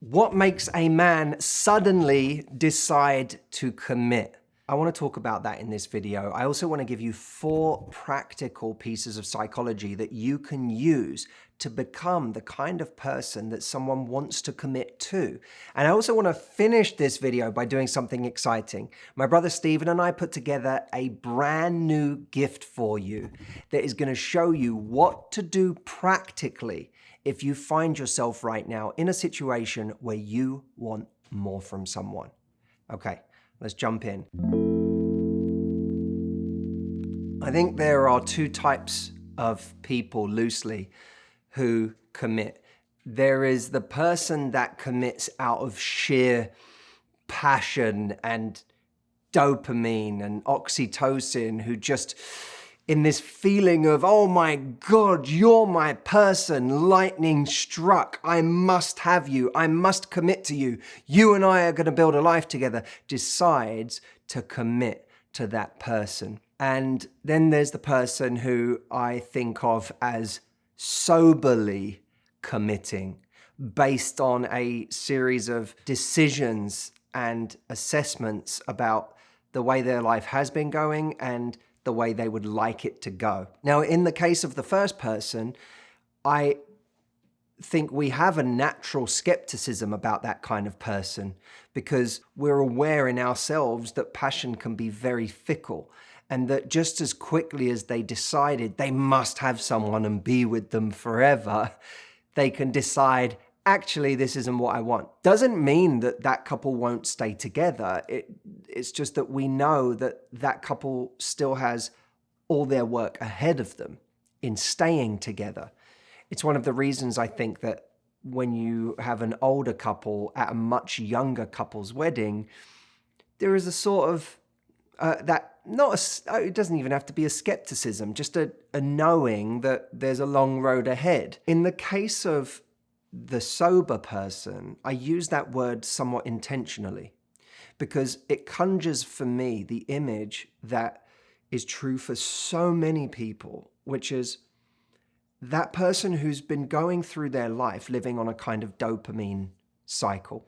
What makes a man suddenly decide to commit? I want to talk about that in this video. I also want to give you 4 practical pieces of psychology that you can use to become the kind of person that someone wants to commit to. And I also want to finish this video by doing something exciting. My brother Stephen and I put together a brand new gift for you that is going to show you what to do practically if you find yourself right now in a situation where you want more from someone. Okay, let's jump in. I think there are 2 types of people, loosely, who commit. There is the person that commits out of sheer passion and dopamine and oxytocin, who just, in this feeling of, oh my God, you're my person, lightning struck, I must have you, I must commit to you, you and I are going to build a life together, decides to commit to that person. And then there's the person who I think of as soberly committing, based on a series of decisions and assessments about the way their life has been going and the way they would like it to go. Now, in the case of the first person, I think we have a natural skepticism about that kind of person because we're aware in ourselves that passion can be very fickle, and that just as quickly as they decided they must have someone and be with them forever, they can decide, actually, this isn't what I want. Doesn't mean that that couple won't stay together. It's just that we know that that couple still has all their work ahead of them in staying together. It's one of the reasons I think that when you have an older couple at a much younger couple's wedding, there is a sort of it doesn't even have to be a skepticism, just a knowing that there's a long road ahead. In the case of the sober person, I use that word somewhat intentionally because it conjures for me the image that is true for so many people, which is that person who's been going through their life living on a kind of dopamine cycle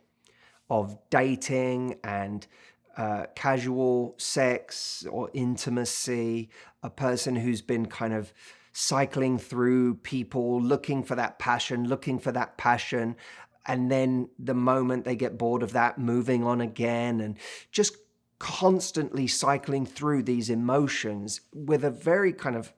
of dating and casual sex or intimacy, a person who's been kind of cycling through people, looking for that passion, and then the moment they get bored of that, moving on again, and just constantly cycling through these emotions with a very kind of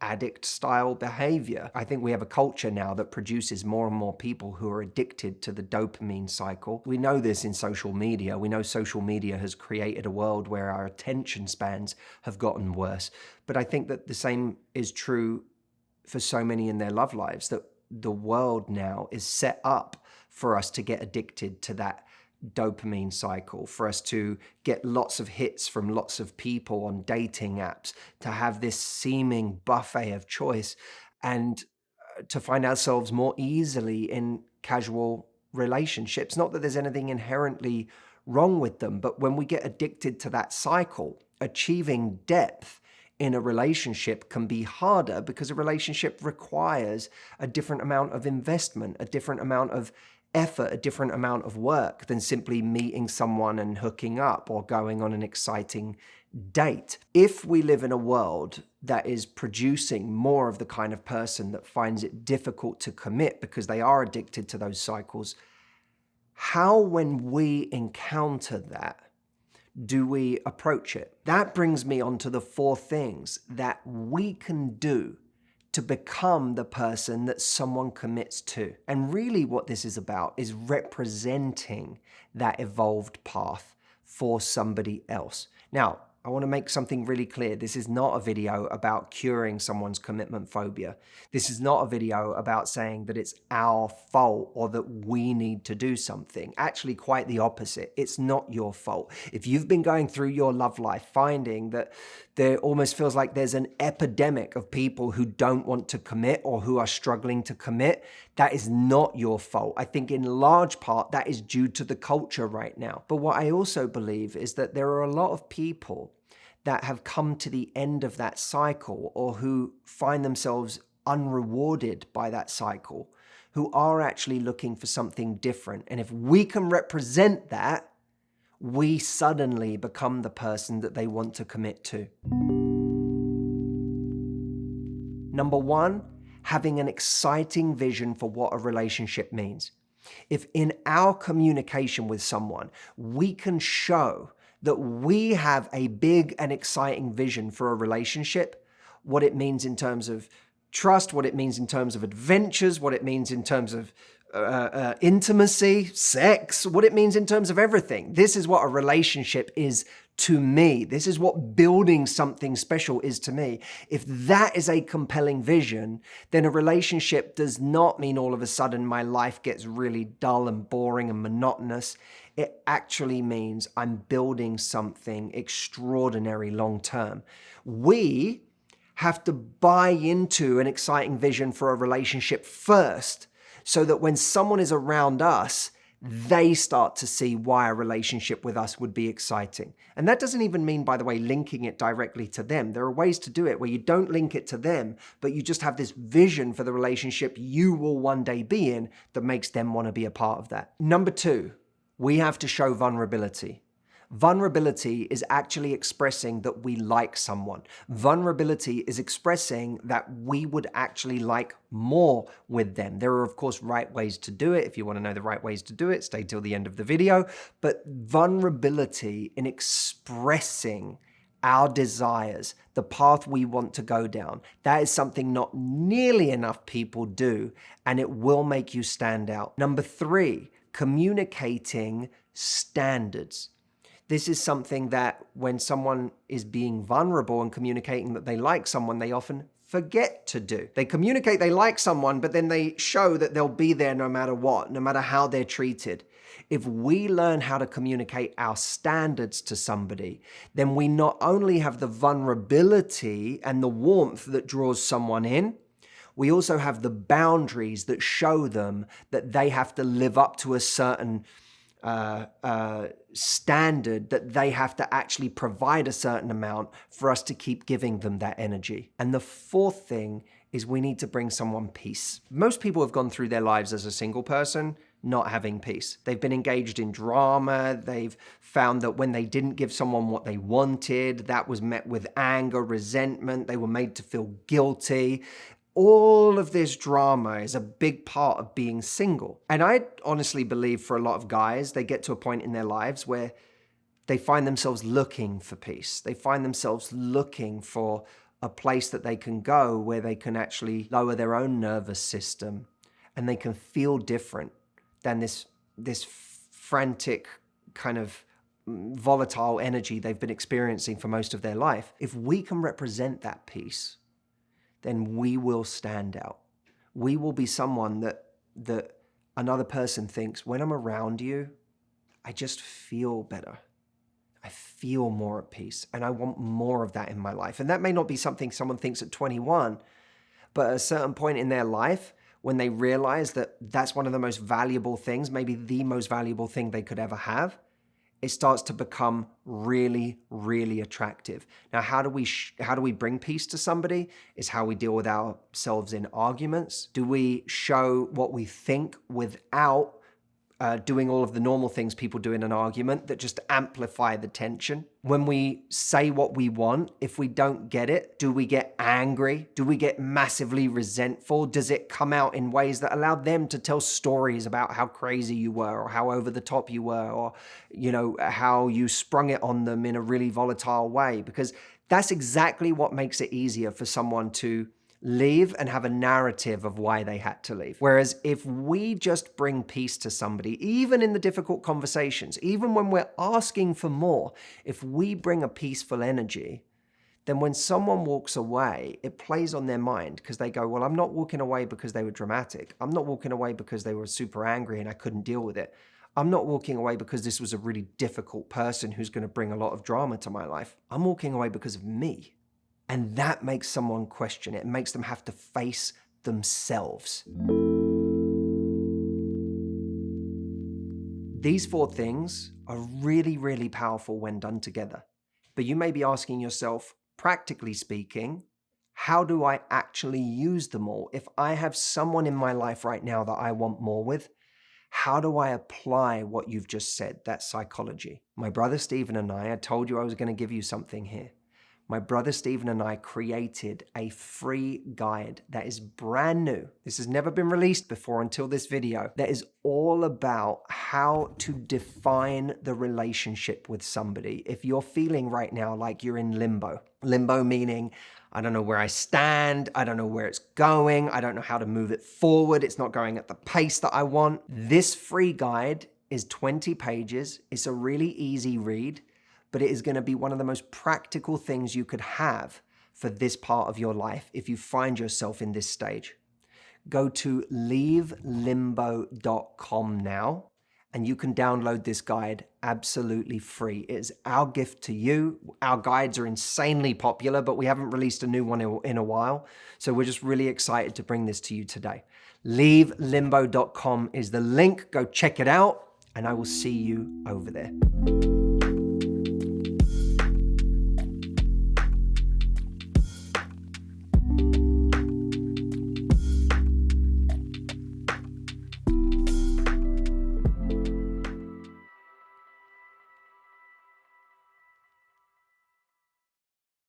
addict-style behavior. I think we have a culture now that produces more and more people who are addicted to the dopamine cycle. We know this in social media. We know social media has created a world where our attention spans have gotten worse. But I think that the same is true for so many in their love lives, that the world now is set up for us to get addicted to that dopamine cycle, for us to get lots of hits from lots of people on dating apps, to have this seeming buffet of choice, and to find ourselves more easily in casual relationships. Not that there's anything inherently wrong with them, but when we get addicted to that cycle, achieving depth in a relationship can be harder because a relationship requires a different amount of investment, a different amount of effort, a different amount of work than simply meeting someone and hooking up or going on an exciting date. If we live in a world that is producing more of the kind of person that finds it difficult to commit because they are addicted to those cycles, how, when we encounter that, do we approach it? That brings me on to the 4 things that we can do to become the person that someone commits to. And really what this is about is representing that evolved path for somebody else. Now, I want to make something really clear. This is not a video about curing someone's commitment phobia. This is not a video about saying that it's our fault or that we need to do something. Actually, quite the opposite. It's not your fault. If you've been going through your love life finding that there almost feels like there's an epidemic of people who don't want to commit or who are struggling to commit, that is not your fault. I think in large part that is due to the culture right now. But what I also believe is that there are a lot of people that have come to the end of that cycle or who find themselves unrewarded by that cycle who are actually looking for something different. And if we can represent that, we suddenly become the person that they want to commit to. Number one, having an exciting vision for what a relationship means. If in our communication with someone, we can show that we have a big and exciting vision for a relationship, what it means in terms of trust, what it means in terms of adventures, what it means in terms of intimacy, sex, what it means in terms of everything. This is what a relationship is to me. This is what building something special is to me. If that is a compelling vision, then a relationship does not mean all of a sudden my life gets really dull and boring and monotonous. It actually means I'm building something extraordinary long term. We have to buy into an exciting vision for a relationship first, so that when someone is around us, they start to see why a relationship with us would be exciting. And that doesn't even mean, by the way, linking it directly to them. There are ways to do it where you don't link it to them, but you just have this vision for the relationship you will one day be in that makes them want to be a part of that. Number two, we have to show vulnerability. Vulnerability is actually expressing that we like someone. Vulnerability is expressing that we would actually like more with them. There are, of course, right ways to do it. If you want to know the right ways to do it, stay till the end of the video. But vulnerability in expressing our desires, the path we want to go down, that is something not nearly enough people do, and it will make you stand out. Number three, communicating standards. This is something that when someone is being vulnerable and communicating that they like someone, they often forget to do. They communicate they like someone, but then they show that they'll be there no matter what, no matter how they're treated. If we learn how to communicate our standards to somebody, then we not only have the vulnerability and the warmth that draws someone in, we also have the boundaries that show them that they have to live up to a certain standard, that they have to actually provide a certain amount for us to keep giving them that energy. And the fourth thing is we need to bring someone peace. Most people have gone through their lives as a single person not having peace. They've been engaged in drama. They've found that when they didn't give someone what they wanted, that was met with anger, resentment. They were made to feel guilty. All of this drama is a big part of being single. And I honestly believe for a lot of guys, they get to a point in their lives where they find themselves looking for peace. They find themselves looking for a place that they can go where they can actually lower their own nervous system and they can feel different than this frantic kind of volatile energy they've been experiencing for most of their life. If we can represent that peace, then we will stand out. We will be someone that another person thinks, when I'm around you, I just feel better. I feel more at peace, and I want more of that in my life. And that may not be something someone thinks at 21, but at a certain point in their life, when they realize that that's one of the most valuable things, maybe the most valuable thing they could ever have, it starts to become really, really attractive. Now, how do we bring peace to somebody? Is how we deal with ourselves in arguments. Do we show what we think without doing all of the normal things people do in an argument that just amplify the tension? When we say what we want, if we don't get it, do we get angry? Do we get massively resentful? Does it come out in ways that allow them to tell stories about how crazy you were or how over the top you were, or, you know, how you sprung it on them in a really volatile way? Because that's exactly what makes it easier for someone to leave and have a narrative of why they had to leave. Whereas if we just bring peace to somebody, even in the difficult conversations, even when we're asking for more, if we bring a peaceful energy, then when someone walks away, it plays on their mind because they go, well, I'm not walking away because they were dramatic. I'm not walking away because they were super angry and I couldn't deal with it. I'm not walking away because this was a really difficult person who's going to bring a lot of drama to my life. I'm walking away because of me. And that makes someone question it. It makes them have to face themselves. These four things are really, really powerful when done together. But you may be asking yourself, practically speaking, How do I actually use them all? If I have someone in my life right now that I want more with, how do I apply what you've just said, that psychology? My brother Stephen and I told you I was going to give you something here. My brother Stephen and I created a free guide that is brand new. This has never been released before until this video. That is all about how to define the relationship with somebody. If you're feeling right now like you're in limbo, limbo meaning I don't know where I stand, I don't know where it's going, I don't know how to move it forward, it's not going at the pace that I want. This free guide is 20 pages. It's a really easy read, but it is going to be one of the most practical things you could have for this part of your life if you find yourself in this stage. Go to leavelimbo.com now, and you can download this guide absolutely free. It is our gift to you. Our guides are insanely popular, but we haven't released a new one in a while. So we're just really excited to bring this to you today. Leavelimbo.com is the link. Go check it out, and I will see you over there.